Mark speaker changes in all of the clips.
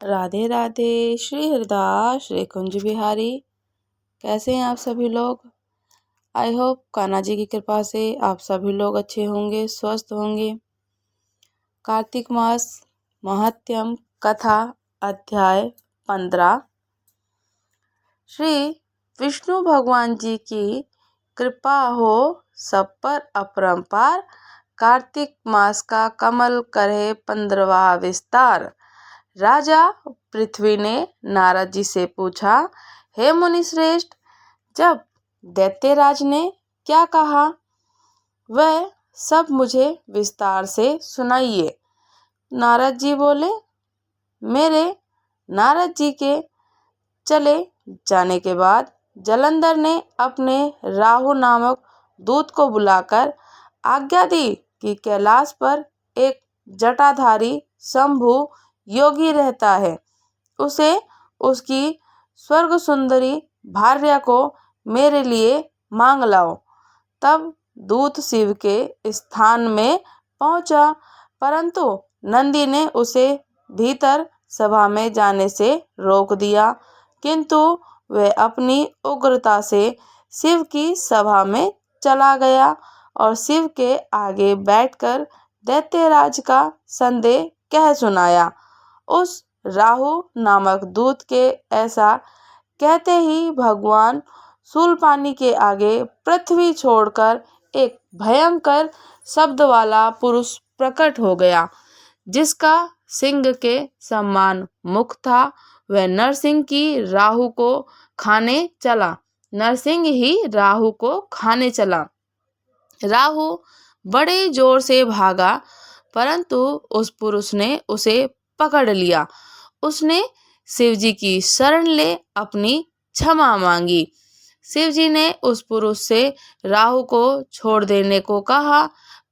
Speaker 1: राधे राधे। श्री हरिदास श्री कुंज बिहारी। कैसे हैं आप सभी लोग? आई होप कान्हा जी की कृपा से आप सभी लोग अच्छे होंगे, स्वस्थ होंगे। कार्तिक मास महात्म्य कथा अध्याय 15। श्री विष्णु भगवान जी की कृपा हो सब पर अपरंपार। कार्तिक मास का कमल करे 15वां विस्तार। राजा पृथ्वी ने नारद जी से पूछा, हे मुनि श्रेष्ठ, जब दैत्यराज ने क्या कहा वह सब मुझे विस्तार से सुनाइए। नारद जी बोले, मेरे नारद जी के चले जाने के बाद जलंधर ने अपने राहु नामक दूत को बुलाकर आज्ञा दी कि कैलाश पर एक जटाधारी शंभु योगी रहता है, उसे उसकी स्वर्ग सुंदरी भार्या को मेरे लिए मांग लाओ। तब दूत शिव के स्थान में पहुंचा, परंतु नंदी ने उसे भीतर सभा में जाने से रोक दिया, किंतु वह अपनी उग्रता से शिव की सभा में चला गया और शिव के आगे बैठकर दैत्यराज का संदेह कह सुनाया। उस राहु नामक दूत के ऐसा कहते ही भगवान शूलपाणी के आगे पृथ्वी छोड़कर एक भयंकर शब्द वाला पुरुष प्रकट हो गया, जिसका सिंह के समान मुख था। वह नरसिंह की राहु को खाने चला। नरसिंह ही राहु को खाने चला। राहु बड़े जोर से भागा, परंतु उस पुरुष ने उसे पकड़ लिया। उसने शिवजी की शरण ले अपनी क्षमा मांगी। शिवजी ने उस पुरुष से राहु को छोड़ देने को कहा,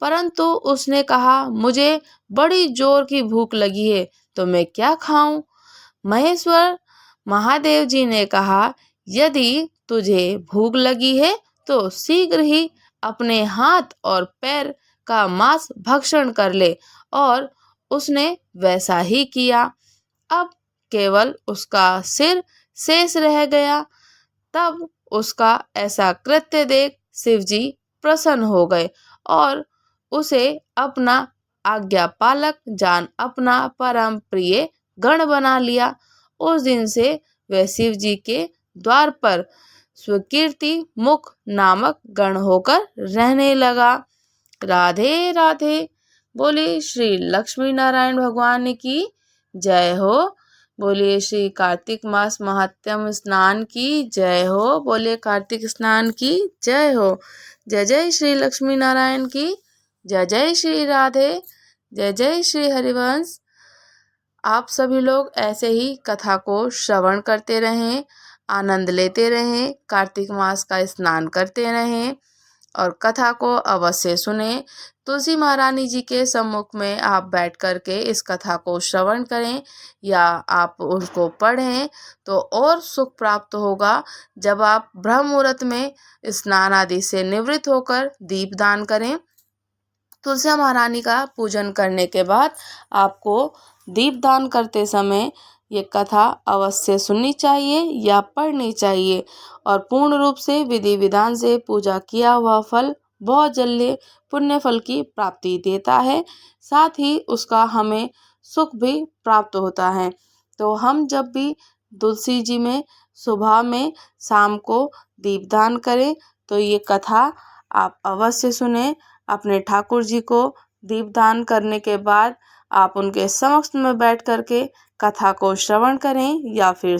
Speaker 1: परंतु उसने कहा, मुझे बड़ी जोर की भूख लगी है, तो मैं क्या खाऊं? महेश्वर महादेव जी ने कहा, यदि तुझे भूख लगी है तो शीघ्र ही अपने हाथ और पैर का मांस भक्षण कर ले। और उसने वैसा ही किया। अब केवल उसका सिर शेष रह गया। तब उसका ऐसा कृत्य देख शिवजी प्रसन्न हो गए और उसे अपना आज्ञा पालक जान अपना परम प्रिय गण बना लिया। उस दिन से वह शिवजी के द्वार पर स्वकीर्ति मुख नामक गण होकर रहने लगा। राधे राधे। बोलिए श्री लक्ष्मी नारायण भगवान की जय हो। बोलिए श्री कार्तिक मास महात्म्य स्नान की जय हो। बोलिए कार्तिक स्नान की जय हो। जय जय श्री लक्ष्मी नारायण की। जय जय श्री राधे। जय जय श्री हरिवंश। आप सभी लोग ऐसे ही कथा को श्रवण करते रहें, आनंद लेते रहें, कार्तिक मास का स्नान करते रहें और कथा को अवश्य सुने। तुलसी महारानी जी के सम्मुख में आप बैठ करके इस कथा को श्रवण करें या आप उसको पढ़ें तो और सुख प्राप्त होगा। जब आप ब्रह्म मुहूर्त में स्नान आदि से निवृत्त होकर दीपदान करें, तुलसी महारानी का पूजन करने के बाद आपको दीपदान करते समय ये कथा अवश्य सुननी चाहिए या पढ़नी चाहिए और पूर्ण रूप से विधि विधान से पूजा किया हुआ फल बहुत जल्दी पुण्य फल की प्राप्ति देता है। साथ ही उसका हमें सुख भी प्राप्त होता है। तो हम जब भी तुलसी जी में सुबह में शाम को दीपदान करें तो ये कथा आप अवश्य सुने। अपने ठाकुर जी को दीपदान करने के बाद आप उनके समक्ष में बैठ करके कथा को श्रवण करें या फिर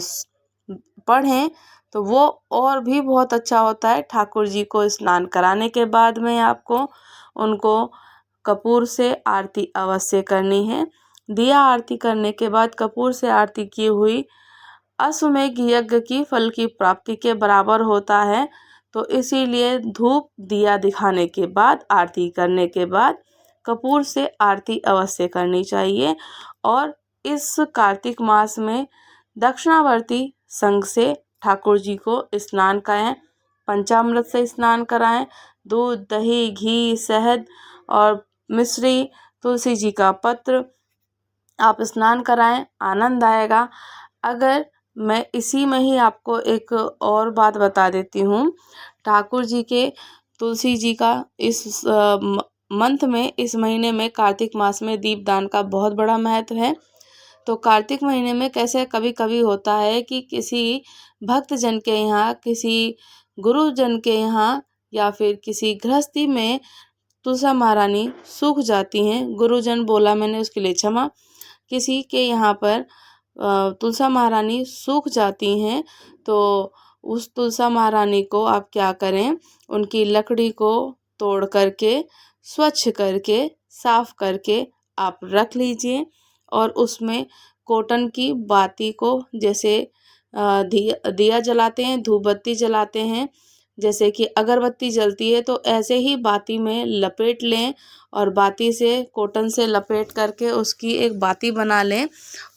Speaker 1: पढ़ें तो वो और भी बहुत अच्छा होता है। ठाकुर जी को स्नान कराने के बाद में आपको उनको कपूर से आरती अवश्य करनी है। दिया आरती करने के बाद कपूर से आरती की हुई अश्वमेघ यज्ञ की फल की प्राप्ति के बराबर होता है। तो इसीलिए धूप दिया दिखाने के बाद आरती करने के बाद कपूर से आरती अवश्य करनी चाहिए। और इस कार्तिक मास में दक्षिणावर्ती संघ से ठाकुर जी को स्नान कराएं, पंचामृत से स्नान कराएं। दूध, दही, घी, शहद और मिश्री, तुलसी जी का पत्र आप स्नान कराएं, आनंद आएगा। अगर मैं इसी में ही आपको एक और बात बता देती हूँ, ठाकुर जी के, तुलसी जी का इस मंथ में, इस महीने में, कार्तिक मास में दीपदान का बहुत बड़ा महत्व है। तो कार्तिक महीने में कैसे कभी कभी होता है कि किसी भक्त जन के यहाँ, किसी गुरुजन के यहाँ या फिर किसी गृहस्थी में तुलसा महारानी सूख जाती हैं। गुरुजन बोला मैंने, उसके लिए क्षमा। किसी के यहाँ पर तुलसा महारानी सूख जाती हैं, तो उस तुलसा महारानी को आप क्या करें, उनकी लकड़ी को तोड़ करके, स्वच्छ करके, साफ करके आप रख लीजिए। और उसमें कॉटन की बाती को, जैसे दिया जलाते हैं, धूप बत्ती जलाते हैं, जैसे कि अगरबत्ती जलती है, तो ऐसे ही बाती में लपेट लें और बाती से, कॉटन से लपेट करके उसकी एक बाती बना लें।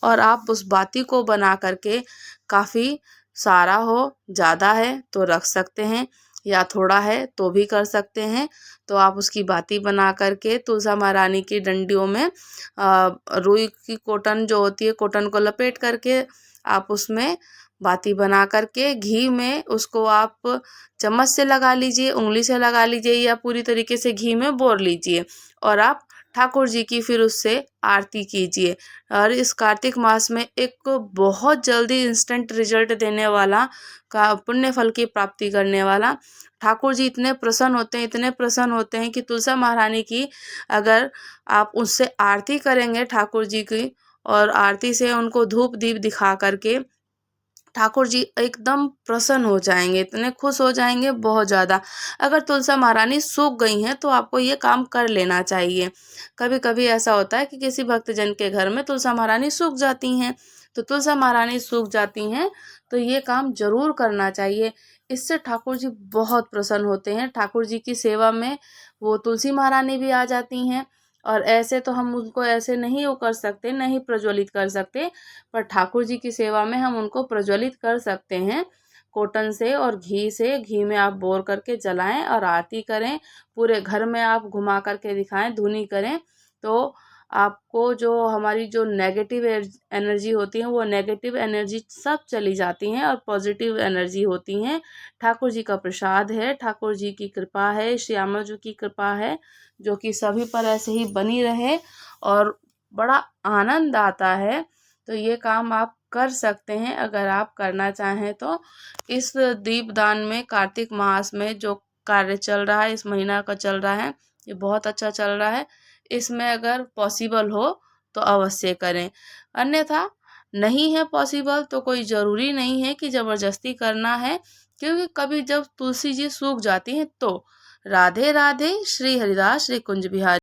Speaker 1: और आप उस बाती को बना करके, काफ़ी सारा हो, ज़्यादा है तो रख सकते हैं या थोड़ा है तो भी कर सकते हैं। तो आप उसकी बाती बना करके तुलसा महारानी की डंडियों में रुई की कॉटन जो होती है, कॉटन को लपेट करके आप उसमें बाती बना करके घी में उसको आप चम्मच से लगा लीजिए, उंगली से लगा लीजिए, या पूरी तरीके से घी में बोर लीजिए। और आप ठाकुर जी की फिर उससे आरती कीजिए। और इस कार्तिक मास में एक बहुत जल्दी इंस्टेंट रिजल्ट देने वाला, का पुण्य फल की प्राप्ति करने वाला, ठाकुर जी इतने प्रसन्न होते हैं, इतने प्रसन्न होते हैं कि तुलसा महारानी की अगर आप उससे आरती करेंगे ठाकुर जी की, और आरती से उनको धूप दीप दिखा करके, ठाकुर जी एकदम प्रसन्न हो जाएंगे, इतने खुश हो जाएंगे बहुत ज़्यादा। अगर तुलसा महारानी सूख गई हैं तो आपको ये काम कर लेना चाहिए। कभी कभी ऐसा होता है कि किसी भक्तजन के घर में तुलसा महारानी सूख जाती हैं, तो तुलसा महारानी सूख जाती हैं तो ये काम जरूर करना चाहिए। इससे ठाकुर जी बहुत प्रसन्न होते हैं। ठाकुर जी की सेवा में वो तुलसी महारानी भी आ जाती हैं। और ऐसे तो हम उनको ऐसे नहीं वो कर सकते, नहीं प्रज्वलित कर सकते, पर ठाकुर जी की सेवा में हम उनको प्रज्वलित कर सकते हैं कॉटन से और घी से। घी में आप बोर करके जलाएं और आरती करें, पूरे घर में आप घुमा करके दिखाएं, धुनी करें, तो आपको जो हमारी जो नेगेटिव एनर्जी होती है, वो नेगेटिव एनर्जी सब चली जाती हैं और पॉजिटिव एनर्जी होती हैं। ठाकुर जी का प्रसाद है, ठाकुर जी की कृपा है, श्यामा जी की कृपा है, जो कि सभी पर ऐसे ही बनी रहे और बड़ा आनंद आता है। तो ये काम आप कर सकते हैं अगर आप करना चाहें तो। इस दीपदान में कार्तिक मास में जो कार्य चल रहा है, इस महीना का चल रहा है, ये बहुत अच्छा चल रहा है। इसमें अगर पॉसिबल हो तो अवश्य करें, अन्यथा नहीं है पॉसिबल तो कोई ज़रूरी नहीं है कि ज़बरदस्ती करना है। क्योंकि कभी जब तुलसी जी सूख जाती हैं तो राधे राधे, श्री हरिदास, श्री कुंज बिहारी।